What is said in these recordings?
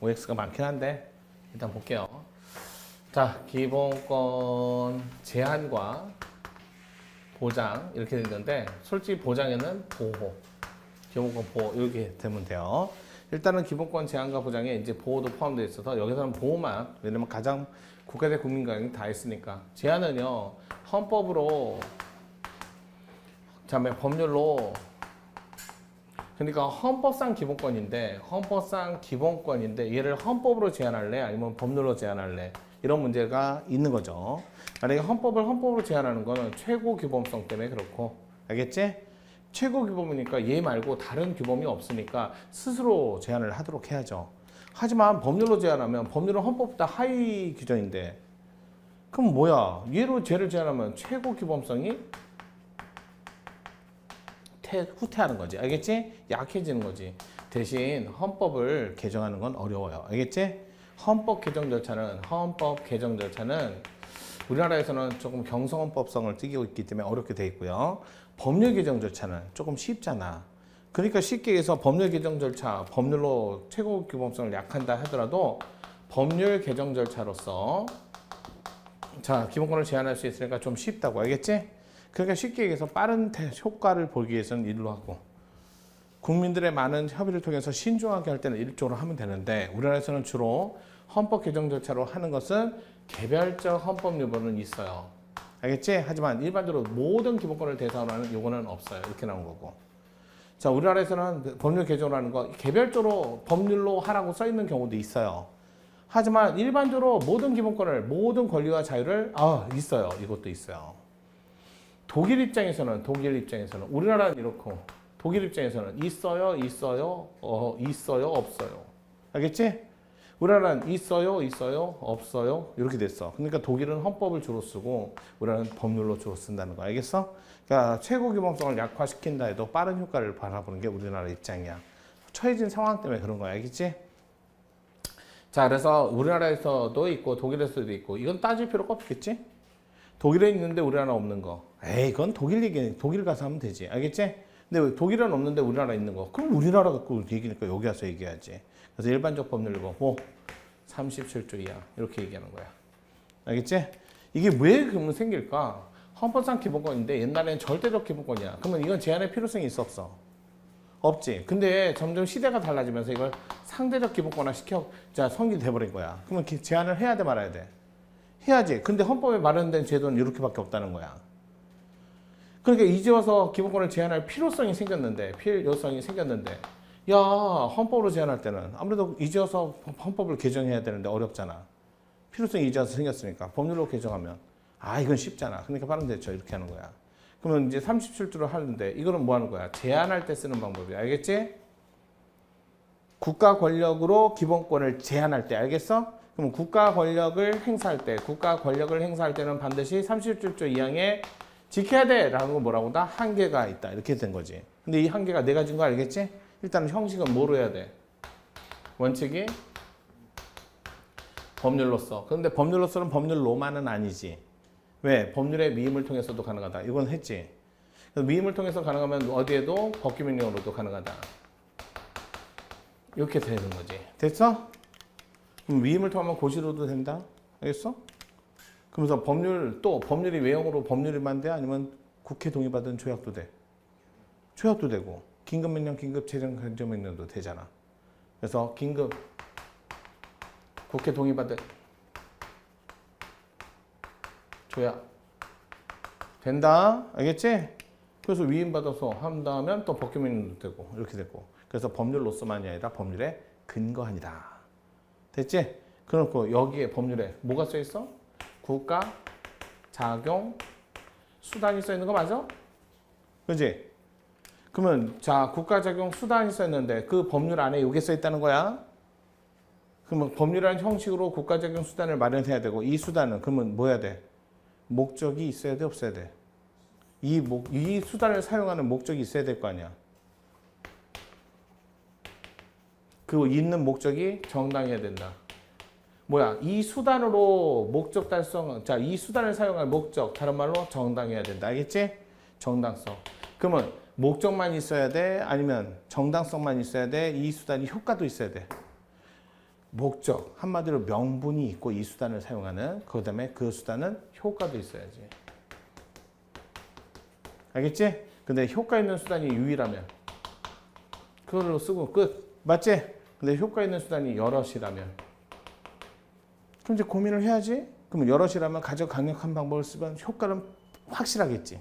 OX가 많긴 한데 일단 볼게요. 자, 기본권 제한과 보장 이렇게 되는데 솔직히 보장에는 보호, 기본권 보호 이렇게 되면 돼요. 일단은 기본권 제한과 보장에 이제 보호도 포함되어 있어서 여기서는 보호만, 왜냐면 가장 국가대 국민권이 다 있으니까. 제한은요 헌법으로, 그다음에 법률로, 그러니까 헌법상 기본권인데 얘를 헌법으로 제한할래 아니면 법률로 제한할래, 이런 문제가 있는 거죠. 만약에 헌법으로 제한하는 거는 최고 규범성 때문에 그렇고, 알겠지? 최고 규범이니까 얘 말고 다른 규범이 없으니까 스스로 제한을 하도록 해야죠. 하지만 법률로 제한하면 법률은 헌법보다 하위 규정인데, 그럼 뭐야? 얘를 제한하면 최고 규범성이 후퇴하는 거지. 알겠지? 약해지는 거지. 대신 헌법을 개정하는 건 어려워요. 알겠지? 헌법 개정 절차는 우리나라에서는 조금 경성헌법성을 띠고 있기 때문에 어렵게 돼 있고요. 법률 개정 절차는 조금 쉽잖아. 그러니까 쉽게 해서 법률 개정 절차, 법률로 최고 규범성을 약한다 하더라도 법률 개정 절차로서 자, 기본권을 제한할 수 있으니까 좀 쉽다고. 알겠지? 그러니까 쉽게 얘기해서 빠른 효과를 보기 위해서는 일로 하고, 국민들의 많은 협의를 통해서 신중하게 할 때는 일조로 하면 되는데, 우리나라에서는 주로 헌법 개정 절차로 하는 것은 개별적 헌법 유보는 있어요. 알겠지? 하지만 일반적으로 모든 기본권을 대상으로 하는 요거는 없어요. 이렇게 나온 거고. 자, 우리나라에서는 법률 개정을 하는 거 개별적으로 법률로 하라고 써 있는 경우도 있어요. 하지만 일반적으로 모든 기본권을, 모든 권리와 자유를 있어요. 이것도 있어요. 독일 입장에서는 우리나라는 이렇고, 독일 입장에서는 있어요, 없어요. 알겠지? 우리나라는 있어요, 없어요. 이렇게 됐어. 그러니까 독일은 헌법을 주로 쓰고 우리나라는 법률로 주로 쓴다는 거. 알겠어? 그러니까 최고 규범성을 약화시킨다 해도 빠른 효과를 바라보는 게 우리나라 입장이야. 처해진 상황 때문에 그런 거야. 알겠지? 자, 그래서 우리나라에서도 있고 독일에서도 있고, 이건 따질 필요가 없겠지? 독일에 있는데 우리나라 없는 거. 그건 독일 가서 하면 되지. 알겠지? 근데 독일은 없는데 우리나라 있는 거. 그럼 우리나라 갖고 얘기니까 여기 와서 얘기해야지. 그래서 일반적 법률 보고 37조 이하 이렇게 얘기하는 거야. 알겠지? 이게 왜 그러면 생길까? 헌법상 기본권인데 옛날에는 절대적 기본권이야. 그러면 이건 제한의 필요성이 있어, 없어? 없지. 근데 점점 시대가 달라지면서 이걸 상대적 기본권화 성립이 돼버린 거야. 그러면 제한을 해야 돼, 말아야 돼? 해야지. 근데 헌법에 마련된 제도는 이렇게밖에 없다는 거야. 그러니까 이제 와서 기본권을 제한할 필요성이 생겼는데, 야, 헌법으로 제한할 때는 아무래도 이제 와서 헌법을 개정해야 되는데 어렵잖아. 필요성이 이제 와서 생겼으니까 법률로 개정하면 이건 쉽잖아. 그러니까 빠른 대처 이렇게 하는 거야. 그러면 이제 37조를 하는데 이거는 뭐 하는 거야? 제한할 때 쓰는 방법이야. 알겠지? 국가 권력으로 기본권을 제한할 때. 알겠어? 그럼 국가 권력을 행사할 때는 반드시 37조 2항에 지켜야 돼 라는 건 뭐라고 다 한계가 있다. 이렇게 된 거지. 근데 이 한계가 내가 준 거 알겠지? 일단 형식은 뭐로 해야 돼? 원칙이 법률로서. 그런데 법률로서는 법률로만은 아니지. 왜? 법률의 미임을 통해서도 가능하다. 이건 했지. 미임을 통해서 가능하면 어디에도 법규명령으로도 가능하다. 이렇게 되는 거지. 됐어? 그럼 미임을 통하면 고시로도 된다. 알겠어? 그러면서 법률이 외형으로 법률이만 돼? 아니면 국회 동의받은 조약도 돼? 조약도 되고, 긴급명령, 긴급재정강제명령도 되잖아. 그래서 국회 동의받은 조약 된다. 알겠지? 그래서 위임받아서 한다면 또 법규명령도 되고, 이렇게 되고. 그래서 법률로서만이 아니라 법률의 근거한이다. 됐지? 그렇고 여기에 법률에 뭐가 써 있어? 국가 작용 수단이 써 있는 거 맞아? 그지? 그러면 자, 국가 작용 수단이 써 있는데 그 법률 안에 이게 써 있다는 거야. 그러면 법률이라는 형식으로 국가 작용 수단을 마련해야 되고, 이 수단은 그러면 뭐 해야 돼? 목적이 있어야 돼, 없어야 돼? 이 수단을 사용하는 목적이 있어야 될 거 아니야. 그 있는 목적이 정당해야 된다. 이 수단으로 목적 달성, 자, 이 수단을 사용할 목적, 다른 말로 정당해야 된다. 알겠지? 정당성. 그러면 목적만 있어야 돼? 아니면 정당성만 있어야 돼? 이 수단이 효과도 있어야 돼? 목적, 한마디로 명분이 있고 이 수단을 사용하는, 그 다음에 그 수단은 효과도 있어야지. 알겠지? 근데 효과 있는 수단이 유일하면 그걸로 쓰고 끝. 맞지? 근데 효과 있는 수단이 여럿이라면 그럼 이제 고민을 해야지. 그러면 여럿이라면 가장 강력한 방법을 쓰면 효과는 확실하겠지.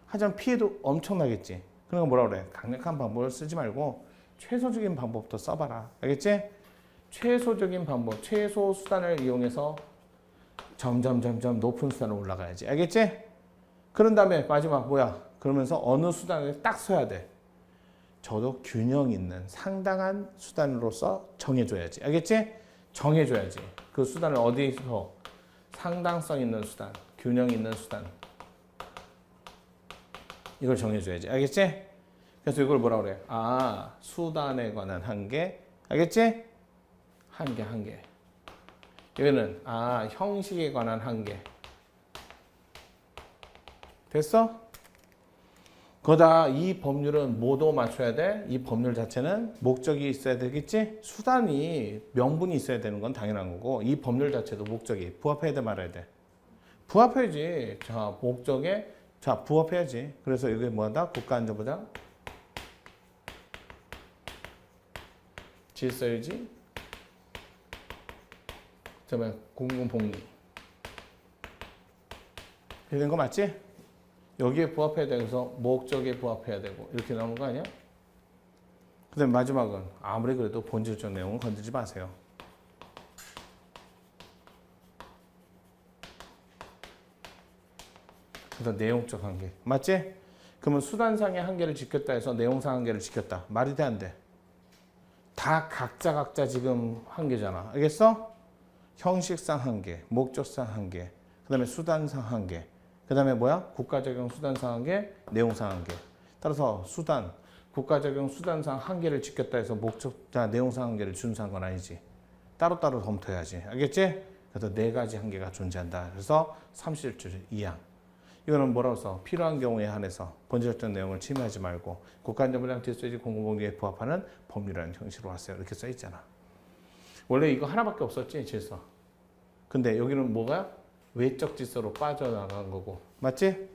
하지만 피해도 엄청나겠지. 그러니까 뭐라 그래? 강력한 방법을 쓰지 말고 최소적인 방법부터 써봐라. 알겠지? 최소적인 방법, 최소 수단을 이용해서 점점 높은 수단으로 올라가야지. 알겠지? 그런 다음에 마지막 뭐야? 그러면서 어느 수단을 딱 써야 돼. 저도 균형 있는 상당한 수단으로서 정해줘야지. 알겠지? 정해줘야지. 그 수단을 어디서? 상당성 있는 수단, 균형 있는 수단. 이걸 정해줘야지. 알겠지? 그래서 이걸 뭐라 그래? 아, 수단에 관한 한계. 알겠지? 한계. 여기는 형식에 관한 한계. 됐어? 거다 이 법률은 뭐도 맞춰야 돼? 이 법률 자체는 목적이 있어야 되겠지? 수단이 명분이 있어야 되는 건 당연한 거고 이 법률 자체도 목적이 부합해야 돼 말아야 돼? 부합해야지. 자, 목적에 부합해야지. 그래서 이게 뭐다? 국가안전보장 질서유지 그다음에 공공복리 이렇게 된 거 맞지? 여기에 부합해야 되면서 목적에 부합해야 되고 이렇게 나오는 거 아니야? 그 다음에 마지막은 아무리 그래도 본질적 내용은 건들지 마세요. 그래서 내용적 한계 맞지? 그러면 수단상의 한계를 지켰다 해서 내용상 한계를 지켰다. 말이 돼 안 돼? 다 각자 지금 한계잖아. 알겠어? 형식상 한계, 목적상 한계, 그 다음에 수단상 한계, 그 다음에 뭐야? 국가적용 수단상 한계, 내용상 한계. 따라서 수단, 국가적용 수단상 한계를 지켰다 해서 내용상 한계를 준수한 건 아니지. 따로따로 검토해야지. 알겠지? 그래서 4가지 한계가 존재한다. 그래서 37줄 2항. 이거는 뭐라고 써? 필요한 경우에 한해서 본질적 내용을 침해하지 말고 국가안전보장 질서유지 공공복리에 부합하는 법률이라는 형식으로 왔어요. 이렇게 써 있잖아. 원래 이거 하나밖에 없었지, 질서. 근데 여기는 뭐가? 외적 질서로 빠져나간 거고. 맞지?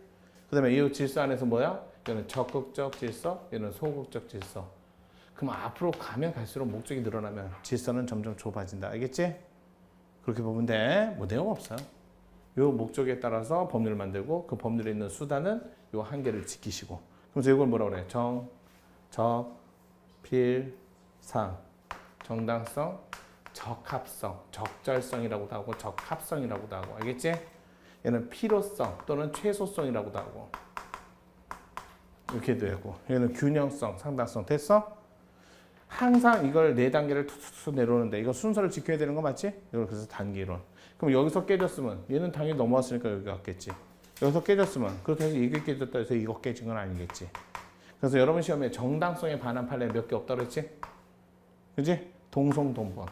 그 다음에 이 질서 안에서 뭐야? 이거는 적극적 질서, 이거는 소극적 질서. 그럼 앞으로 가면 갈수록 목적이 늘어나면 질서는 점점 좁아진다. 알겠지? 그렇게 보면 돼. 뭐 내용 없어요. 요 목적에 따라서 법률을 만들고 그 법률에 있는 수단은 요 한계를 지키시고. 그래서 이걸 뭐라 그래? 정, 적, 필, 상. 정당성, 적합성, 적절성이라고도 하고 적합성이라고도 하고. 알겠지? 얘는 필요성 또는 최소성이라고도 하고. 이렇게 되고. 얘는 균형성, 상당성. 됐어? 항상 이걸 4단계를 툭툭툭 내려오는데 이거 순서를 지켜야 되는 거 맞지? 이걸 그래서 단계론. 그럼 여기서 깨졌으면 얘는 당연히 넘어왔으니까 여기 갔겠지. 여기서 깨졌으면 그렇게 해서 이게 깨졌다 해서 이거 깨진 건 아니겠지. 그래서 여러분 시험에 정당성에 반한 판례 몇 개 없다고 그랬지? 그지? 동성동본.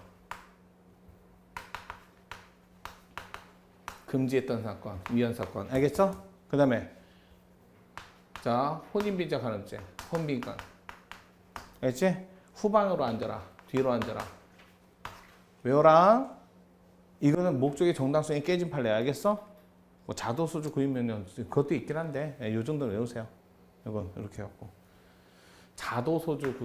금지했던 사건, 위헌 사건. 알겠어? 그 다음에 자, 혼인비자 간음죄, 혼비간. 알겠지? 후방으로 앉아라. 뒤로 앉아라. 외워라. 이거는 목적의 정당성이 깨진 판례야. 알겠어? 뭐 자도소주 구입명령 그것도 있긴 한데 이 정도는 외우세요. 이건 이렇게 해갖고 자도소주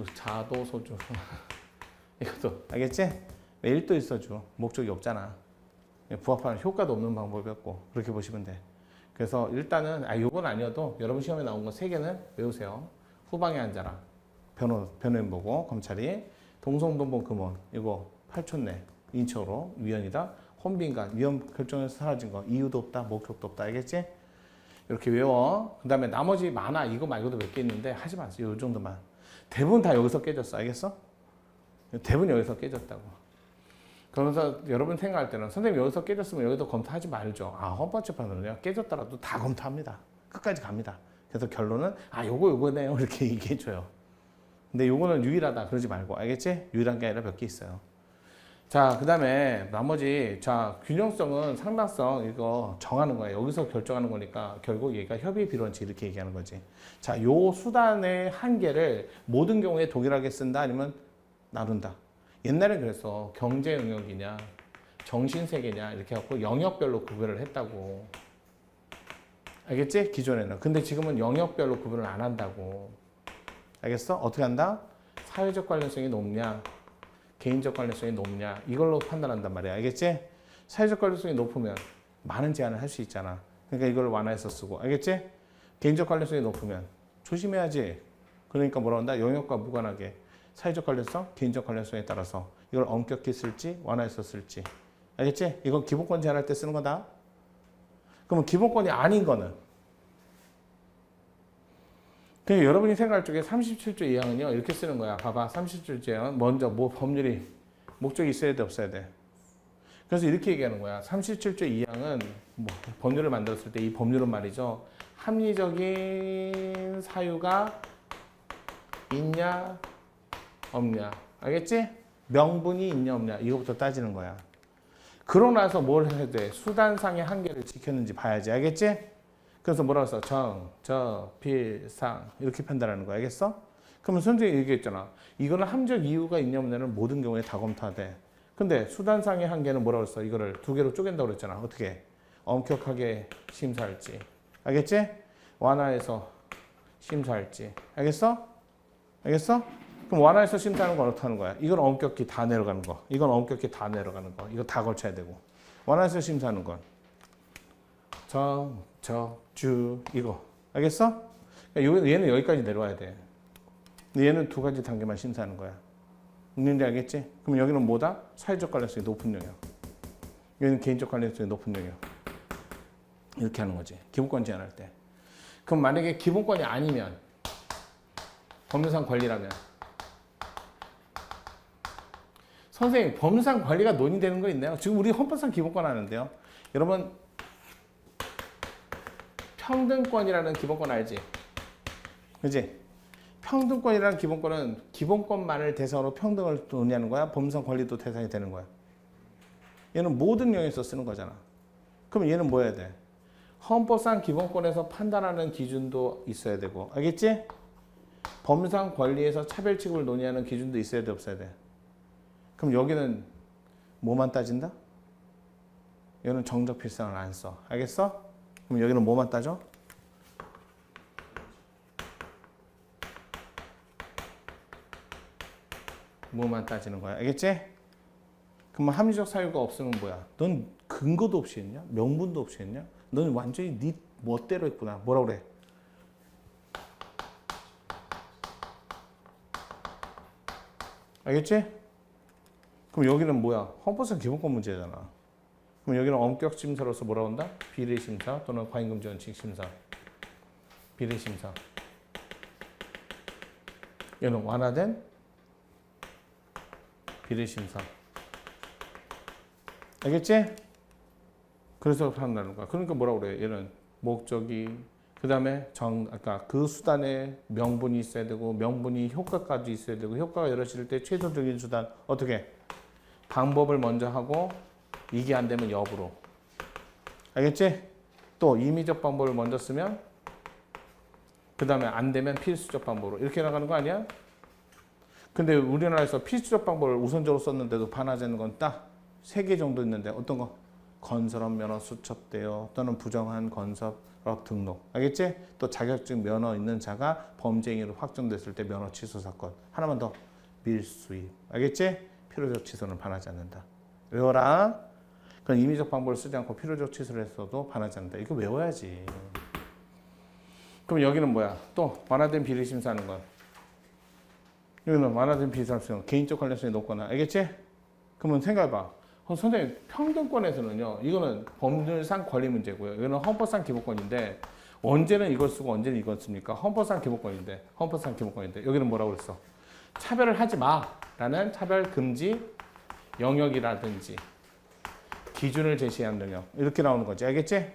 이것도 알겠지? 매일 또 있어줘. 목적이 없잖아. 부합하는 효과도 없는 방법이었고 그렇게 보시면 돼. 그래서 일단은 요건 아니어도 여러분 시험에 나온 거 3개는 외우세요. 후방에 앉아라. 변호인 보고 검찰이 동성동본 금원 이거 8초 내 인처로 위헌이다. 혼빈간 위헌 결정에서 사라진 거 이유도 없다. 목적도 없다. 알겠지? 이렇게 외워. 그 다음에 나머지 많아. 이거 말고도 몇 개 있는데 하지 마세요. 이 정도만. 대부분 다 여기서 깨졌어. 알겠어? 대부분 여기서 깨졌다고. 그러면서 여러분 생각할 때는 선생님 여기서 깨졌으면 여기도 검토하지 말죠. 헌법재판소는요 깨졌더라도 다 검토합니다. 끝까지 갑니다. 그래서 결론은 요거네요 이렇게 얘기해줘요. 근데 요거는 유일하다 그러지 말고. 알겠지? 유일한 게 아니라 몇 개 있어요. 자, 그 다음에 나머지 균형성은 상당성 이거 정하는 거예요. 여기서 결정하는 거니까 결국 얘가 협의 필요한지 이렇게 얘기하는 거지. 자, 요 수단의 한계를 모든 경우에 동일하게 쓴다 아니면 나눈다. 옛날에 그래서 경제 영역이냐 정신세계냐 이렇게 해갖고 영역별로 구별을 했다고. 알겠지? 기존에는. 근데 지금은 영역별로 구별을 안 한다고. 알겠어? 어떻게 한다? 사회적 관련성이 높냐 개인적 관련성이 높냐 이걸로 판단한단 말이야. 알겠지? 사회적 관련성이 높으면 많은 제한을 할 수 있잖아. 그러니까 이걸 완화해서 쓰고. 알겠지? 개인적 관련성이 높으면 조심해야지. 그러니까 뭐라 한다? 영역과 무관하게 사회적 관련성, 개인적 관련성에 따라서 이걸 엄격히 쓸지 완화해서 쓸지. 알겠지? 이건 기본권 제한할 때 쓰는 거다. 그러면 기본권이 아닌 거는 그냥 여러분이 생각할 적에 37조 2항은요 이렇게 쓰는 거야. 봐봐. 37조 2항은 먼저 뭐 법률이 목적이 있어야 돼 없어야 돼. 그래서 이렇게 얘기하는 거야. 37조 2항은 뭐 법률을 만들었을 때 이 법률은 말이죠. 합리적인 사유가 있냐 없냐. 알겠지? 명분이 있냐 없냐. 이거부터 따지는 거야. 그러고 나서 뭘 해야 돼? 수단상의 한계를 지켰는지 봐야지. 알겠지? 그래서 뭐라고 써? 정, 저, 필, 상 이렇게 판단하는 거야. 알겠어? 그러면 선생님이 얘기했잖아. 이거는 함적 이유가 있냐 없냐는 모든 경우에 다 검토하되. 근데 수단상의 한계는 뭐라고 써? 이거를 두 개로 쪼갠다고 그랬잖아. 어떻게? 엄격하게 심사할지. 알겠지? 완화해서 심사할지. 알겠어? 알겠어? 그럼 완화해서 심사하는 건 어떻게 하는 거야? 이건 엄격히 다 내려가는 거. 이건 엄격히 다 내려가는 거. 이거 다 걸쳐야 되고. 완화해서 심사하는 건 정, 적, 주 이거. 알겠어? 얘는 여기까지 내려와야 돼. 근데 얘는 두 가지 단계만 심사하는 거야. 있는지 알겠지? 그럼 여기는 뭐다? 사회적 관련성이 높은 영역. 여기는 개인적 관련성이 높은 영역. 이렇게 하는 거지. 기본권 제한할 때. 그럼 만약에 기본권이 아니면 법률상 권리라면 선생님 법률상 권리가 논의되는 거 있나요? 지금 우리 헌법상 기본권 하는데요. 여러분 평등권이라는 기본권 알지? 그지? 평등권이라는 기본권은 기본권만을 대상으로 평등을 논의하는 거야? 법률상 권리도 대상이 되는 거야? 얘는 모든 영역에서 쓰는 거잖아. 그럼 얘는 뭐 해야 돼? 헌법상 기본권에서 판단하는 기준도 있어야 되고. 알겠지? 법률상 권리에서 차별 취급을 논의하는 기준도 있어야 돼 없어야 돼? 그럼 여기는 뭐만 따진다? 여기는 정적 필상을 안 써. 알겠어? 그럼 여기는 뭐만 따져? 뭐만 따지는 거야. 알겠지? 그럼 합리적 사유가 없으면 뭐야? 넌 근거도 없이 했냐? 명분도 없이 했냐? 넌 완전히 네 멋대로 했구나. 뭐라 그래? 알겠지? 그럼 여기는 뭐야? 헌법상 기본권 문제잖아. 그럼 여기는 엄격 심사로서 뭐라고 한다? 비례 심사 또는 과잉금지 원칙 심사. 비례 심사. 얘는 완화된 비례 심사. 알겠지? 그래서 판단하는 거야. 그러니까 뭐라고 그래? 얘는 목적이 그다음에 아까 그 수단에 명분이 있어야 되고 명분이 효과까지 있어야 되고 효과가 이루어질 때 최소적인 수단 어떻게? 방법을 먼저 하고 이게 안 되면 역으로. 알겠지? 또 임의적 방법을 먼저 쓰면 그 다음에 안 되면 필수적 방법으로 이렇게 나가는 거 아니야? 근데 우리나라에서 필수적 방법을 우선적으로 썼는데도 반하자는 건 딱 3개 정도 있는데 어떤 거? 건설업 면허 수첩대요 또는 부정한 건설업 등록. 알겠지? 또 자격증 면허 있는 자가 범죄 행위로 확정됐을 때 면허 취소 사건. 하나만 더. 밀수입. 알겠지? 필요적 취소는 반하지 않는다. 외워라. 그건 임의적 방법을 쓰지 않고 필요적 취소를 했어도 반하지 않는다. 이거 외워야지. 그럼 여기는 뭐야? 또 완화된 비례 심사하는 건. 여기는 완화된 비례 심사는 개인적 관련성이 높거나. 알겠지? 그러면 생각해봐. 선생님 평등권에서는요. 이거는 법률상 권리 문제고요. 이거는 헌법상 기본권인데 언제는 이걸 쓰고 언제는 이걸 씁니까? 헌법상 기본권인데 여기는 뭐라고 그랬어? 차별을 하지 마라는 차별 금지 영역이라든지 기준을 제시한 영역 이렇게 나오는 거지. 알겠지?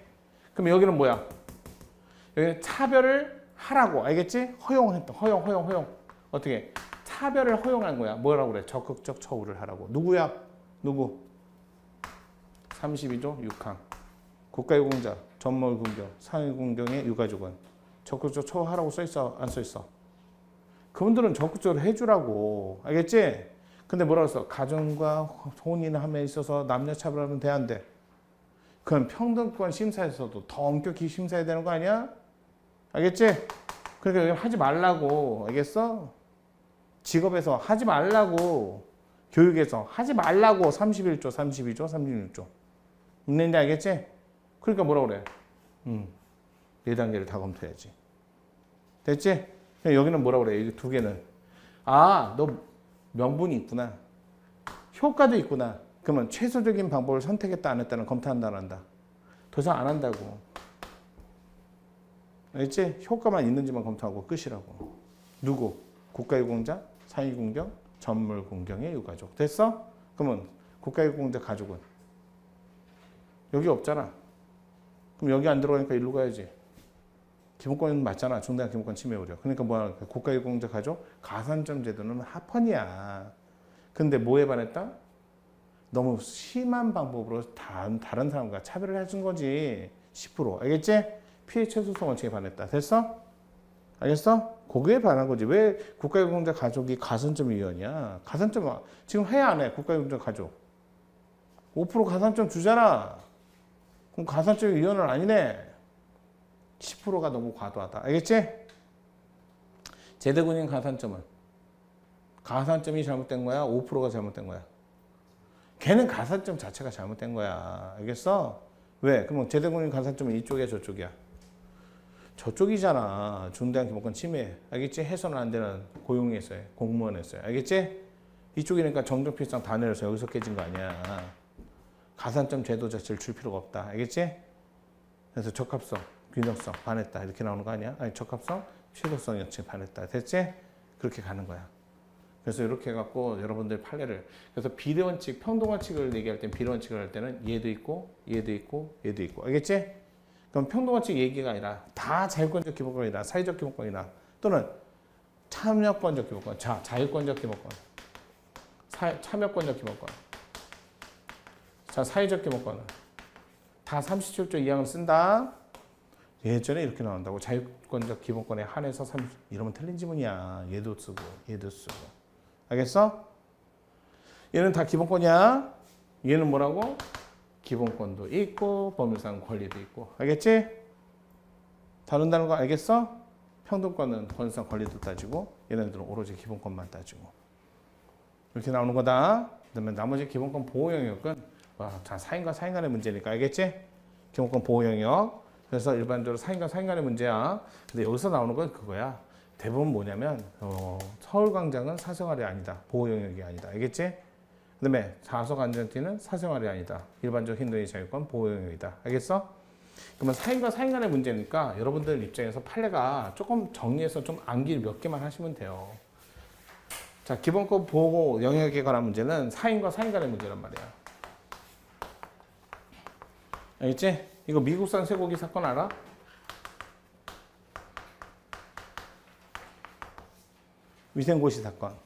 그럼 여기는 뭐야? 여기는 차별을 하라고. 알겠지? 허용 어떻게? 차별을 허용한 거야. 뭐라고 그래? 적극적 처우를 하라고. 누구야? 누구? 32조 6항 국가유공자, 전몰군경, 상위군경의 유가족은 적극적 처우하라고 써있어? 안 써있어? 그분들은 적극적으로 해주라고. 알겠지? 근데 뭐라고 했어? 가정과 혼인함에 있어서 남녀 차별하면 돼, 안 돼? 그건 평등권 심사에서도 더 엄격히 심사해야 되는 거 아니야? 알겠지? 그러니까 여기 하지 말라고, 알겠어? 직업에서 하지 말라고, 교육에서 하지 말라고 31조, 32조, 36조. 있는지 알겠지? 그러니까 뭐라고 그래? 네 단계를 다 검토해야지. 됐지? 여기는 뭐라고 그래? 이 두 개는. 아, 너 명분이 있구나. 효과도 있구나. 그러면 최소적인 방법을 선택했다 안 했다는 검토한다 안 한다. 더 이상 안 한다고. 알겠지? 효과만 있는지만 검토하고 끝이라고. 누구? 국가유공자, 사회공경, 전물공경의 유가족. 됐어? 그러면 국가유공자 가족은 여기 없잖아. 그럼 여기 안 들어가니까 일로 가야지. 기본권은 맞잖아. 중대한 기본권 침해 우려. 그러니까 뭐야? 국가유공자 가족 가산점 제도는 합헌이야. 근데 뭐에 반했다? 너무 심한 방법으로 다른 사람과 차별을 해준 거지. 10%. 알겠지? 피해 최소성 원칙에 반했다. 됐어? 알겠어? 거기에 반한 거지. 왜 국가유공자 가족이 가산점 위원이야? 가산점 지금 해 안 해? 국가유공자 가족 5% 가산점 주잖아. 그럼 가산점 위원은 아니네. 10%가 너무 과도하다. 알겠지? 제대군인 가산점은 가산점이 잘못된 거야? 5%가 잘못된 거야? 걔는 가산점 자체가 잘못된 거야. 알겠어? 왜? 그럼 제대군인 가산점은 이쪽이야 저쪽이야? 저쪽이잖아. 중대한 기본권 침해. 알겠지? 해서는 안 되는 고용에서요. 공무원에서요. 알겠지? 이쪽이니까 정정필상 다 내려서 여기서 깨진 거 아니야. 가산점 제도 자체를 줄 필요가 없다. 알겠지? 그래서 적합성, 균형성 반했다. 이렇게 나오는 거 아니야? 아니 적합성, 최소성 여치 반했다. 됐지? 그렇게 가는 거야. 그래서 이렇게 해갖고 여러분들 판례를 그래서 비례원칙, 평등원칙을 얘기할 땐 비례원칙을 할 때는 얘도 있고 얘도 있고 얘도 있고 알겠지? 그럼 평등원칙 얘기가 아니라 다 자유권적 기본권이나 사회적 기본권이나 또는 참여권적 기본권, 자유권적 기본권, 참여권적 기본권, 자 사회적 기본권은 다 37조 2항을 쓴다. 예전에 이렇게 나온다고 자유권적 기본권에 한해서 이러면 틀린 지문이야. 얘도 쓰고 얘도 쓰고 알겠어? 얘는 다 기본권이야. 얘는 뭐라고? 기본권도 있고 법률상 권리도 있고 알겠지? 다룬다는 거 알겠어? 평등권은 법률상 권리도 따지고 얘네들은 오로지 기본권만 따지고 이렇게 나오는 거다. 그다음에 나머지 기본권 보호 영역은 다 사인과 사인 간의 문제니까 알겠지? 기본권 보호 영역. 그래서 일반적으로 사인과 사인 간의 문제야. 근데 여기서 나오는 건 그거야. 대부분 뭐냐면 서울광장은 사생활이 아니다. 보호 영역이 아니다. 알겠지? 그다음에 자석 안전띠는 사생활이 아니다. 일반적 힌두의 자유권 보호 영역이다. 알겠어? 그러면 사인과 사인 간의 문제니까 여러분들 입장에서 판례가 조금 정리해서 좀 암기 몇 개만 하시면 돼요. 자, 기본권 보호 영역에 관한 문제는 사인과 사인 간의 문제란 말이야. 알겠지? 이거 미국산 쇠고기 사건 알아? 위생고시 사건.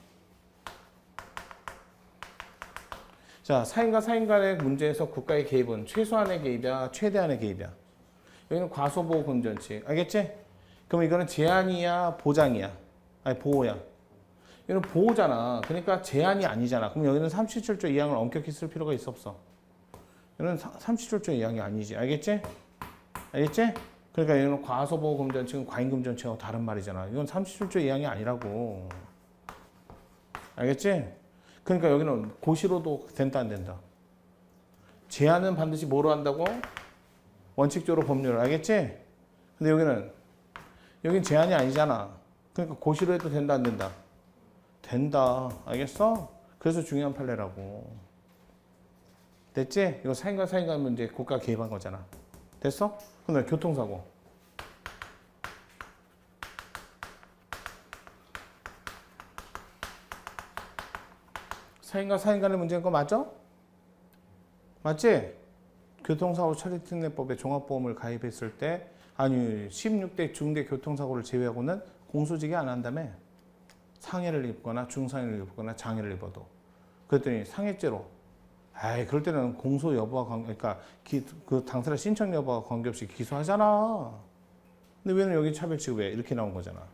자, 사인과 사인 간의 문제에서 국가의 개입은 최소한의 개입이야, 최대한의 개입이야. 여기는 과소보호 금전칙. 알겠지? 그럼 이거는 제한이야, 보장이야? 아니, 보호야. 이거는 보호잖아. 그러니까 제한이 아니잖아. 그럼 여기는 37조 2항을 엄격히 쓸 필요가 있어, 없어? 이거는 37조 2항이 아니지. 알겠지? 알겠지? 그러니까 이거는 과소보호 금전칙은 과잉금전칙하고 다른 말이잖아. 이건 37조 2항이 아니라고. 알겠지? 그러니까 여기는 고시로도 된다 안 된다. 제한은 반드시 뭐로 한다고? 원칙적으로 법률을. 알겠지? 근데 여긴 제한이 아니잖아. 그러니까 고시로 해도 된다 안 된다? 된다. 알겠어? 그래서 중요한 판례라고. 됐지? 이거 사인과 사인 간 문제 국가 개입한 거잖아. 됐어? 근데 교통사고. 사인과 사인 간의 문제인 거 맞아? 맞지? 교통사고 처리특례법에 종합보험을 가입했을 때 아니 16대 중대 교통사고를 제외하고는 공소지기 안 한다며. 상해를 입거나 중상해를 입거나 장해를 입어도. 그랬더니 상해죄로 아이 그럴 때는 공소 여부와 그러니까 그 당사자 신청 여부와 관계없이 기소하잖아. 근데 왜는 여기 차별 취급해? 이렇게 나온 거잖아.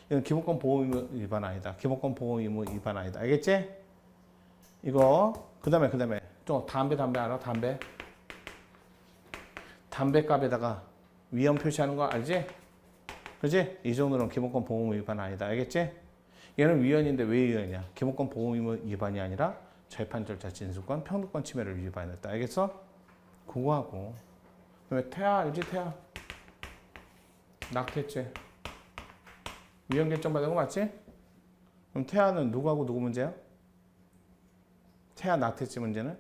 이건 기본권 보호 의무 위반 아니다. 기본권 보호 의무 위반 아니다. 알겠지? 이거 그다음에 또 담배 알아? 담배값에다가 위험 표시하는 거 알지? 그지? 이 정도는 기본권 보험 위반 아니다. 알겠지? 얘는 위헌인데 왜 위헌이냐? 기본권 보험 위반이 아니라 재판 절차 진술권 평등권 침해를 위반했다. 알겠어? 그거하고 그다음에 태아 알지? 태아 낙태죄 위헌 결정 받은 거 맞지? 그럼 태아는 누구하고 누구 문제야? 태아 낙태죄 문제는?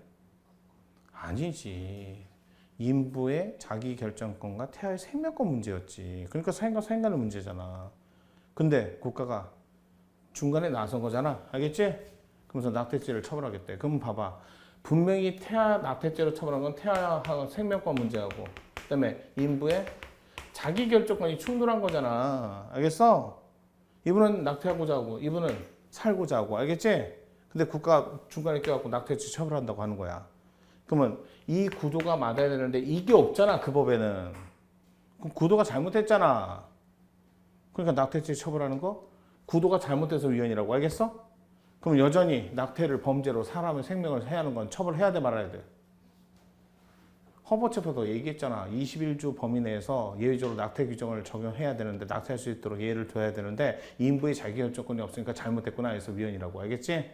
아니지. 인부의 자기 결정권과 태아의 생명권 문제였지. 그러니까 사인과 사인간의 문제잖아. 근데 국가가 중간에 나선 거잖아. 알겠지? 그러면서 낙태죄를 처벌하겠대. 그럼 봐봐. 분명히 태아 낙태죄로 처벌한 건 태아하고 생명권 문제하고 그다음에 인부의 자기 결정권이 충돌한 거잖아. 알겠어? 이분은 낙태하고자 하고 이분은 살고자 하고. 알겠지? 근데 국가가 중간에 껴갖고 낙태죄 처벌한다고 하는 거야. 그러면 이 구도가 맞아야 되는데 이게 없잖아. 그 법에는. 그럼 구도가 잘못했잖아. 그러니까 낙태죄 처벌하는 거 구도가 잘못돼서 위헌이라고. 알겠어? 그럼 여전히 낙태를 범죄로 사람의 생명을 해하는 건 처벌해야 돼 말아야 돼. 헌법재판도 얘기했잖아. 21주 범위 내에서 예외적으로 낙태 규정을 적용해야 되는데 낙태할 수 있도록 예외를 둬야 되는데 인부의 자기결정권이 없으니까 잘못됐구나 해서 위헌이라고. 알겠지?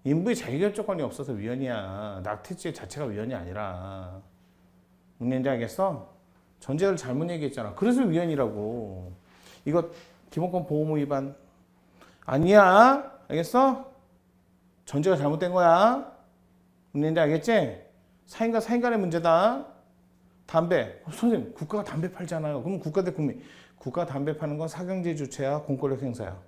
인부의 자기결정권이 없어서 위헌이야. 낙태죄 자체가 위헌이 아니라. 뭔지 알겠어? 전제를 잘못 얘기했잖아. 그래서 위헌이라고. 이거 기본권 보호무 위반 아니야. 알겠어? 전제가 잘못된 거야. 뭔지 알겠지? 사인과 사인간의 문제다. 담배. 선생님, 국가가 담배 팔잖아요. 그럼 국가 대 국민. 국가 담배 파는 건 사경제 주체야, 공권력 행사야.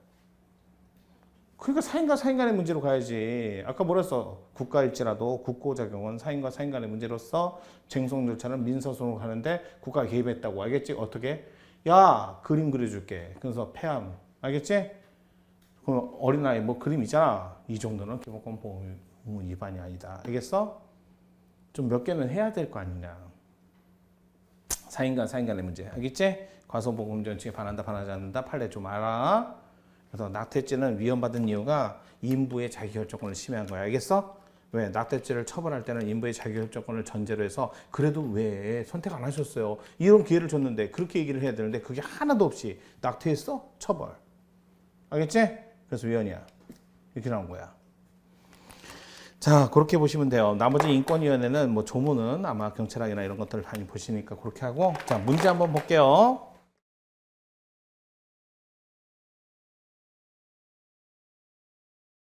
그러니까 사인과 사인간의 문제로 가야지. 아까 뭐라 했어? 국가일지라도 국고작용은 사인과 사인간의 문제로서 쟁송 절차는 민사소송을 하는데 국가가 개입했다고. 알겠지? 어떻게? 야, 그림 그려줄게. 그래서 폐암. 알겠지? 그럼 어린아이 뭐 그림 있잖아. 이 정도는 기본권 보험 위반이 아니다. 알겠어? 좀 몇 개는 해야 될 거 아니냐. 사인간 사인간의 문제. 알겠지? 과소보험전칙에 반한다 반하지 않는다. 판례 좀 알아. 그래서 낙태죄는 위헌받은 이유가 인부의 자기결정권을 침해한 거야. 알겠어? 왜? 낙태죄를 처벌할 때는 인부의 자기결정권을 전제로 해서 그래도 왜 선택 안 하셨어요? 이런 기회를 줬는데 그렇게 얘기를 해야 되는데 그게 하나도 없이 낙태했어? 처벌. 알겠지? 그래서 위헌이야. 이렇게 나온 거야. 자, 그렇게 보시면 돼요. 나머지 인권위원회는 뭐 조문은 아마 경찰학이나 이런 것들을 많이 보시니까 그렇게 하고. 자, 문제 한번 볼게요.